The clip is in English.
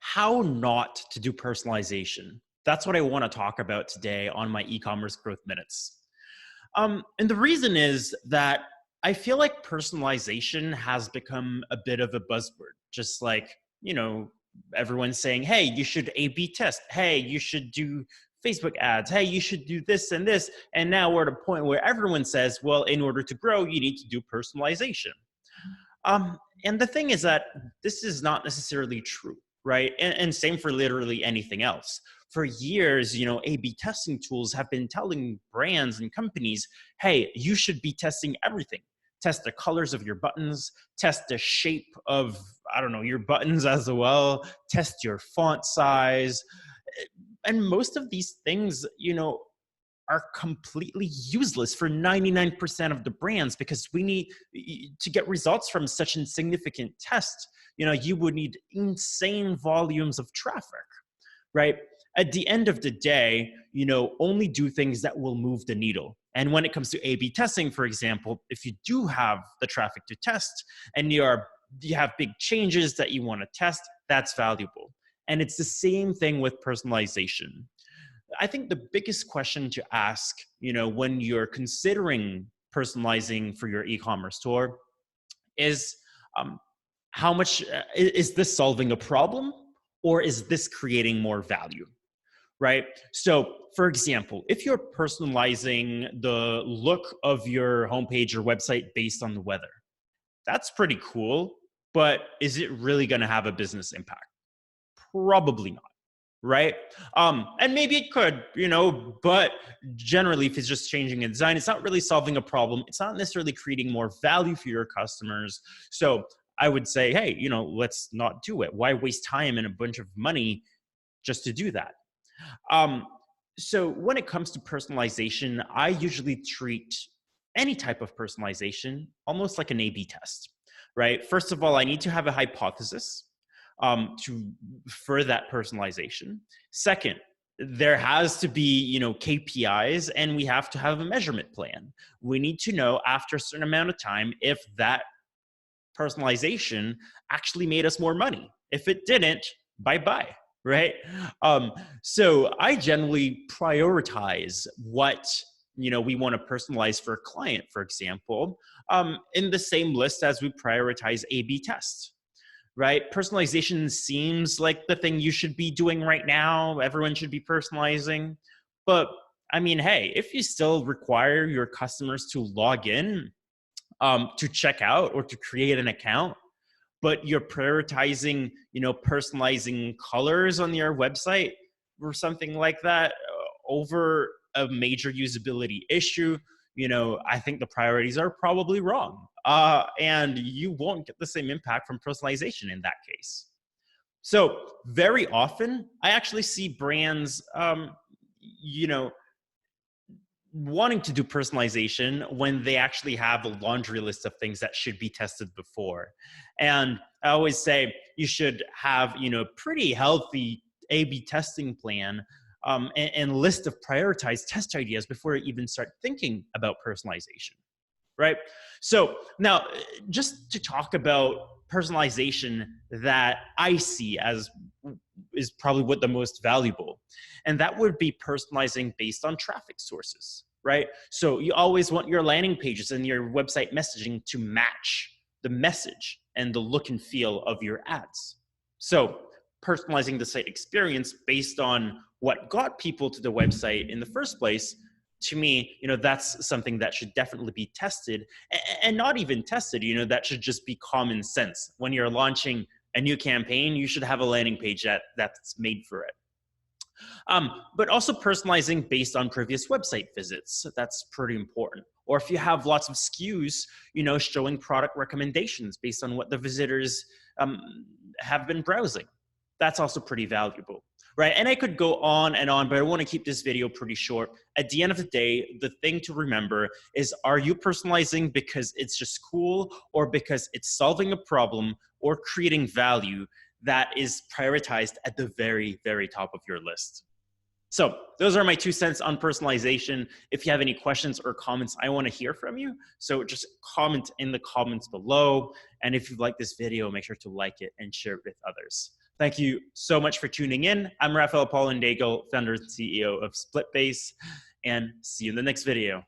how not to do personalization. That's what I want to talk about today on my e-commerce growth minutes. And the reason is that I feel like personalization has become a bit of a buzzword, just like, everyone's saying, hey, you should A/B test. Hey, you should do Facebook ads. Hey, you should do this and this. And now we're at a point where everyone says, well, in order to grow, you need to do personalization. And the thing is that this is not necessarily true, right? And same for literally anything else. For years, A/B testing tools have been telling brands and companies, hey, you should be testing everything. Test the colors of your buttons, test the shape of, your buttons as well, test your font size. And most of these things, are completely useless for 99% of the brands because we need to get results from such insignificant tests. You would need insane volumes of traffic, right? At the end of the day, only do things that will move the needle. And when it comes to A/B testing, for example, if you do have the traffic to test and you have big changes that you want to test, that's valuable. And it's the same thing with personalization. I think the biggest question to ask, when you're considering personalizing for your e-commerce store is how much is this solving a problem or is this creating more value, right? So for example, if you're personalizing the look of your homepage or website based on the weather, that's pretty cool, but is it really going to have a business impact? Probably not. Right? And maybe it could, but generally, if it's just changing a design, it's not really solving a problem. It's not necessarily creating more value for your customers. So I would say, hey, let's not do it. Why waste time and a bunch of money just to do that? So when it comes to personalization, I usually treat any type of personalization almost like an A/B test, right? First of all, I need to have a hypothesis for that personalization. Second, there has to be, KPIs, and we have to have a measurement plan. We need to know after a certain amount of time if that personalization actually made us more money. If it didn't, bye-bye, right? So I generally prioritize what we want to personalize for a client, for example, in the same list as we prioritize A/B tests. Right? Personalization seems like the thing you should be doing right now. Everyone should be personalizing. But hey, if you still require your customers to log in, to check out or to create an account, but you're prioritizing, personalizing colors on your website or something like that over a major usability issue, I think the priorities are probably wrong. And you won't get the same impact from personalization in that case. So very often, I actually see brands, wanting to do personalization when they actually have a laundry list of things that should be tested before. And I always say you should have, pretty healthy A/B testing plan and list of prioritized test ideas before you even start thinking about personalization. Right? So now, just to talk about personalization that I see as is probably what the most valuable, and that would be personalizing based on traffic sources, right? So you always want your landing pages and your website messaging to match the message and the look and feel of your ads. So personalizing the site experience based on what got people to the website in the first place, to me, that's something that should definitely be tested, and not even tested, that should just be common sense. When you're launching a new campaign, you should have a landing page that's made for it. But also personalizing based on previous website visits. That's pretty important. Or if you have lots of SKUs, showing product recommendations based on what the visitors have been browsing. That's also pretty valuable. Right? And I could go on, but I want to keep this video pretty short. At the end of the day, the thing to remember is, are you personalizing because it's just cool, or because it's solving a problem or creating value that is prioritized at the very, very top of your list? So those are my 2 cents on personalization. If you have any questions or comments, I want to hear from you. So just comment in the comments below. And if you like this video, make sure to like it and share it with others. Thank you so much for tuning in. I'm Raphael Paulin-Daigle, founder and CEO of Splitbase, and see you in the next video.